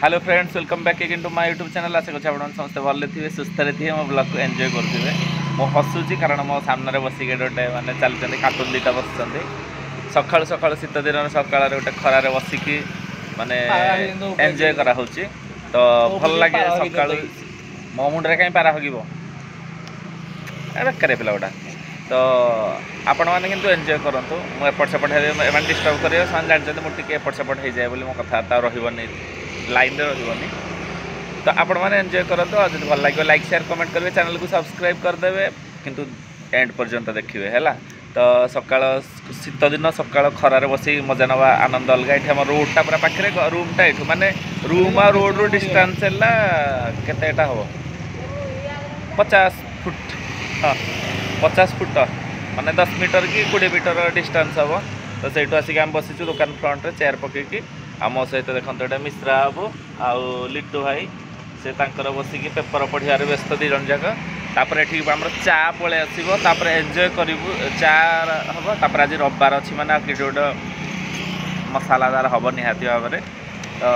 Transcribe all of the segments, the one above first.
Hello friends welcome back again to my YouTube channel. आशा करछि आपण समस्त भले थिबे सुस्थ रे थिबे मो ब्लॉग को एंजॉय करथिबे। मो हसुची कारण मो सामने बसी गोटे माने चलते कार्टून दुटा बसुँच सकाळु सकाळु शीत दिन सकाळ गोटे खरारे बसिकी माने एंजॉय करा होची तो भल लागे सकाळु मो मुंडरे कहीं पारा होगिबो अरे करे पिला गोटा तो आपण मैंने किंतु एंजॉय करंतु मो एपट सेपट हे डिस्टर्ब करियो सान जानते मो टिके एपट सेपट हो जाए बोली मो कथा रहबनी लाइन रहबनी तो आपण मैंने एंजॉय करंतु और जब भल लागे लाइक शेयर कमेंट करेंगे चैनल को सब्सक्राइब करदेवे किंतु एंड पर्यंत देखिए है तो सकाळ शीत दिन सकाळ खरारे बसी मजा नवा आनंद अलग ये आम रोडटा पूरा पाखे रूमटा ये माने रूम आ रोड रो डिस्टेंस है केतेटा हम 50 फुट हाँ 50 फुट माने 10 मीटर कि 20 मीटर डिस्टेंस हम तो सहीठू आसिक आम बसीचु दुकान फ्रंट रे चेयर पकईकि आम सहित देखते ये मिश्रा बाबू आउ लिट्टू भाई से तांकर बसिकी पेपर पढ़ियार व्यस्त दी जन जाक तापर एठी हमर चा पळे आसीबो तापर एन्जॉय करिवु चा हबो तापर आज रविवार अछि माने कि गोटे मसालादार हबो निहाती भाबरे तो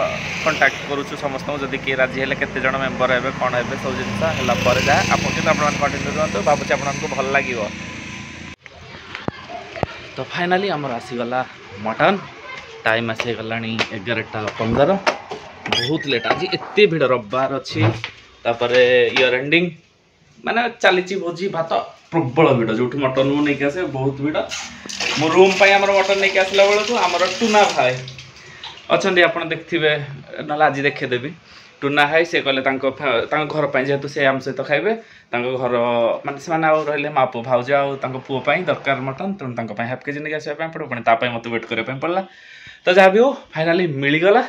कांटेक्ट करूछु समस्त जदि के राजी हेले केते जण मेंबर हेबे कोन हेबे सब जिंस हला पर जा आपन के आपन कंटिन्यू करंतु बाबूची आपन को भल लागिवो। तो फाइनली हमर आसी गला मटन टाइम आसी गलानी 11:15 बहुत लेट आज एते भिड़ रविवार अच्छी तापर इयर एंडिंग माने चली भोजी भात प्रबल भिड़ जो मटन मु नहीं आसे बहुत भिड़ मो रूम पर आम मटन नहीं आसला बेलू आमर टूना भाई अच्छा आप देखिए ना आज देखेदेवी टूना भाई से कहले घर पर जेहेतु से आम सहित खाइबे घर माने रही मा पु भाउज आ पुओं दरकार मटन तेणु हाफ केजी नहीं आसपा पड़ो पुणी मत वेट करने पड़ा तो जहाँ भी हो फाइनाली मिलगला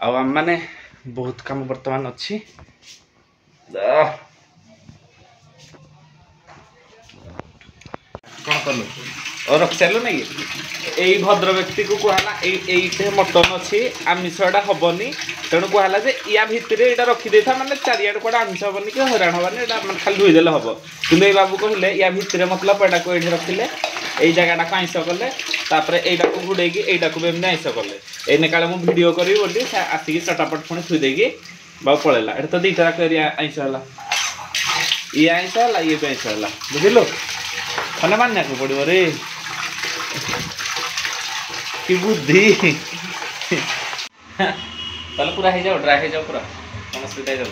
आम मैंने बहुत काम बर्तमान अच्छी कौन कलु और रखी सारू ना यही भद्र व्यक्ति को कहला ये मटन अच्छी आमिषटा हेनी तेणु कहला जे या भितर यहाँ रखीदे था मानते चारिआड कौटे आमिष हेनी कि हईराण हेनी मैं खाली धोईदे हम कि बाबू कहले या भितर मतलब एटा को ये रखिले यही जगटा को आइंस कले यहाँ को घोड़े यहाँ को भी आइंस कले एने काले मुझे भिड करी बोली आसिक चटापट पुणी थुईदेकी बाबू पलैला ये तो दुईटा आइंस है ये आइंस है ये भी आइंस है बुझिलु मैंने मानने को पड़ो रे कि बुद्धि ताले पूरा हो जाओ ड्राई हो जाओ पूरा समस्या हो जाओ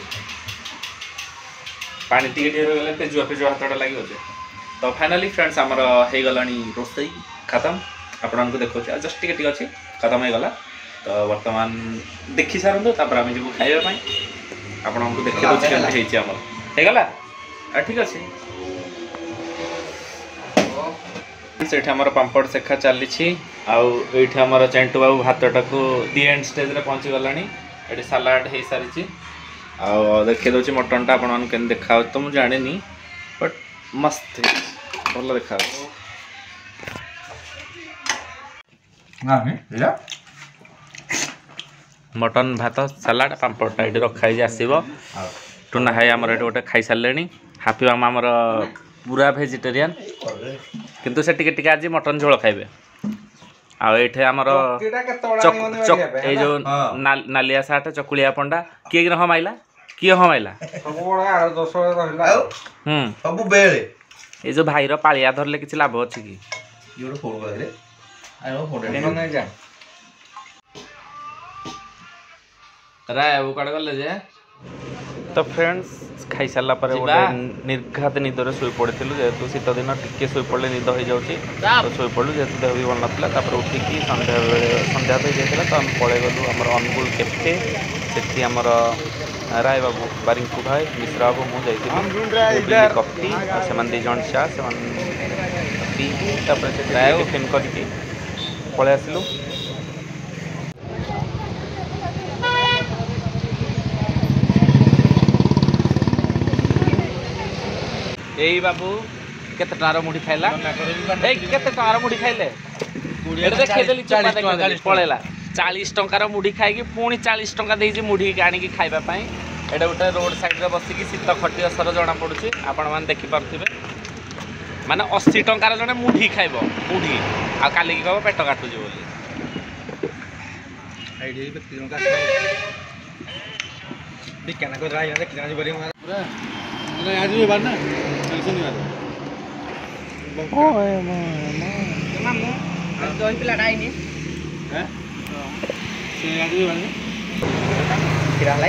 पानी टी गले तेजुआ फेजुआ हाथटा लगे तो फाइनाली फ्रेंड्स आमर हो गलानी रोसई खत्म आपण देखा जस्ट टी अच्छी खत्म हो गला तो बर्तमान देखी सारूँ तापर आम जी खाइबा आपको देखी दूसरी होगला ठीक अच्छे से पांपड़ सेखा चली आमर चेंटू बाबू भातटा को दी एंड स्टेज रे पहुँची गलानी ये सालाड हो सारी देखी दूसरी मटन टा आपण के देखा तो मुझे जानी बट मस्त भल देखा मटन भात सालाड पांपड़टा ये रखाई आसो टूना भाई आमर ये गोटे खाई सारे हापी मामा आमर पूरा भेजिटेरियन किंतु से टिके आज मटन झोल खाइबे आठ आमर जो नालिया साठ चकुलिया पंडा किए कि हमाइला किए हमाइला ये जो भाई पालिया धरले किसी लाभ अच्छी कि राय बाबू कड़े गले जे तो फ्रेंड्स खाई सारा पर निर्घात निदर शोई पड़ू जेहेतु शीत दिन टिके शोई पड़े निद हो जाऊँगी तो शोई पड़ू जेहेतु देह भी भल ना उठिकी संध्या तो जाता तो आम पलि गलु आम अनुगुल कैफे से आमर राय बाबू बारिंकु भाई मिश्रा बाबू मुझे कफी से दीज चा से टिफिन करके पलि आसलु यही बाबू केते टार मुढ़ी खाइला केते टार मुढ़ी खाइले देखदेली पलैला 40 टंकार मुढ़ी खाई पुणी 40 टंका देजी मुढ़ी आनिकी खाइबापी एटा गोटे रोड साइड रे बसिकी शीत खटी असर जना पड़ुची आपण मैंने देखिपे माने 80 टंकार जने मुढ़ी खाइब मुढ़ी आ काली कह पेट काटुची बोली ବିକାନା କଥା ଆଇଲା ଦେଖି ଜାଣି ପରିବ ପୁରା ମାନେ ଆଜି ବି ବାର ନା କାଲି ଶନିବାର ଓଏ ମା ମାମୁ ଦହି ପିଲାଟା ଆଇନି ହେ ସେ ଆଜି ବି ବାର କ୍ଷୀର ହେଲା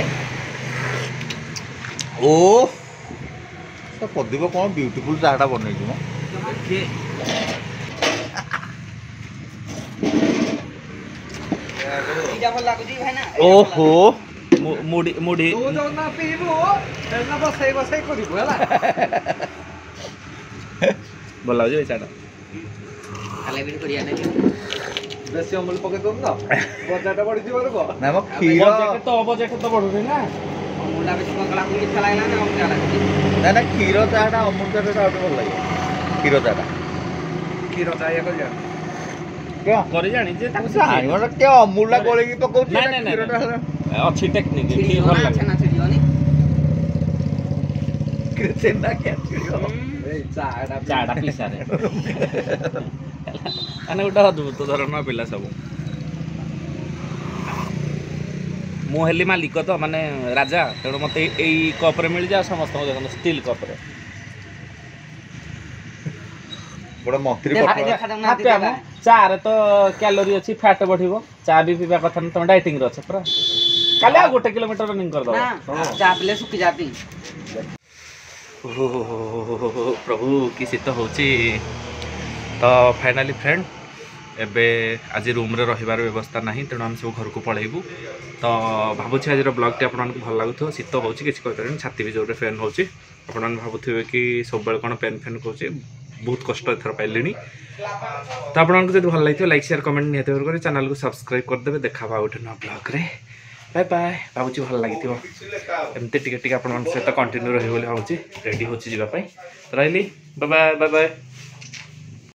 ଓ ସେ ପ୍ରଦୀପ କ'ଣ ବ୍ୟୁଟିଫୁଲ ଚାହାଟା ବନେଇଛି ମ ଏଇଟା ଭଲ ଲାଗୁଛି ଭାଇ ନା ଓହୋ ମୁଢି ମୁଢି ତୁ ଯୋଉ ନା ପିଇବୁ ସେଦିନ ବସେଇ ବସେଇ କରିବୁ ହେଲା ଭଲ ଲାଗୁଛି ଏଇ ଚାଟା ଖାଲି ବି କରିବା ନାଇଁ ବେଶୀ ଅମୁଲ ପକେଇ ଦଉନ ତ ବଜାରଟା ବଢିଯିବ ଲୋକ ନା ମ କ୍ଷୀର ବଜେଟ ତ ବଢୁନି ନା ଅମୁଲଟା ବେଶୀ କଙ୍କଡ଼ା ମିଠା ଲାଗିଲା ନା ଅମୁଲଟା ଲାଗୁଛି ନା ନା କ୍ଷୀର ଚାହାଟା ଅମୁଲ ଚାହାଟା ଆହୁରି ଭଲ ଲାଗିବ କ୍ଷୀର ଚାହାଟା କ୍ଷୀର ଚାହିଆ କରିବା କରି ଜାଣିଛି ତାକୁ ଜାଣିବ କିଏ ଅମୁଲଟା ଗୋଳେଇକି ପକଉଛି ନାଇଁ, ନାଇଁ, ନାଇଁ, କ୍ଷୀରଟା ହେଲା ଅଛି ଟେକ୍ନିକ୍ ଛିଡ଼ିବ ଭଲ ନା ଲାଗେ ଛେନା ଛିଡ଼ିବନି ଛେନା କିଆ ଛିଡ଼ିବ ଏଇ ଚାଟା ଚାଟା ପିସାରେ ମାନେ ଗୋଟେ ଅଦ୍ଭୁତ ଧରଣର ପିଲା ସବୁ ମୁଁ ହେଲି ମାଲିକ ତ ମାନେ ରାଜା ତେଣୁ ମତେ ଏଇ କପ୍ରେ ମିଳିଯାଏ ଆଉ ସମସ୍ତଙ୍କୁ ଦେଖନ୍ତୁ ଷ୍ଟିଲ୍ କପ୍ରେ ଗୋଟେ ମନ୍ତ୍ରୀ ଦେଖା ପଠା ଦେଖା ଦଉନାହାନ୍ତି ଚାରେ ତ କ୍ୟାଲୋରି ଅଛି ଫ୍ୟାଟ୍ ବଢିବ ଚା ବି ପିଇବା କଥା ନା ତମେ ଡାଇଟିଂରେ ଅଛ ପୁରା କାଲି ଆଉ 1 କିଲୋମିଟର ରନିଂ କରିଦବ ନା ଚା ପିଲେ ଶୁଖି ଯାତି ପ୍ରଭୁ କି ଶୀତ ହେଉଛି ତ ଫାଇନାଲି ଫ୍ରେଣ୍ଡ ଏବେ ଆଜି ରୁମ୍ରେ ରହିବାର ବ୍ୟବସ୍ଥା ନାହିଁ ତେଣୁ ଆମେ ସବୁ ଘରକୁ ପଳେଇବୁ ତ ଭାବୁଛି ଆଜିର ବ୍ଲଗ୍ଟି ଆପଣମାନଙ୍କୁ ଭଲ ଲାଗୁଥିବ ଶୀତ ହେଉଛି କିଛି କହିପାରିବେନି ଛାତି ବି ଜୋରରେ ଫ୍ୟାନ୍ ହେଉଛି ଆପଣମାନେ ଭାବୁଥିବେ କି ସବୁବେଳେ କ'ଣ ପେନ୍ ଫ୍ୟାନ୍ କରୁଛି ବହୁତ କଷ୍ଟ ଏଥର ପାଇଲିଣି ତ ଆପଣଙ୍କୁ ଯଦି ଭଲ ଲାଗିଥିବ ଲାଇକ୍ ସେୟାର କମେଣ୍ଟ ନିହାତି ଭାବରେ କରି ଚ୍ୟାନେଲକୁ ସବସ୍କ୍ରାଇବ୍ କରିଦେବେ ଦେଖା ହେବା ଗୋଟେ ନୂଆ ବ୍ଲଗ୍ରେ ବାଏ ବାଏ ଭାବୁଛି ଭଲ ଲାଗିଥିବ ଏମିତି ଟିକେ ଟିକେ ଆପଣମାନଙ୍କ ସହିତ କଣ୍ଟିନ୍ୟୁ ରହିବ ବୋଲି ଭାବୁଛି ରେଡ଼ି ହେଉଛି ଯିବା ପାଇଁ ରହିଲି ବାଏ ବାଏ ବାଏ ବାଏ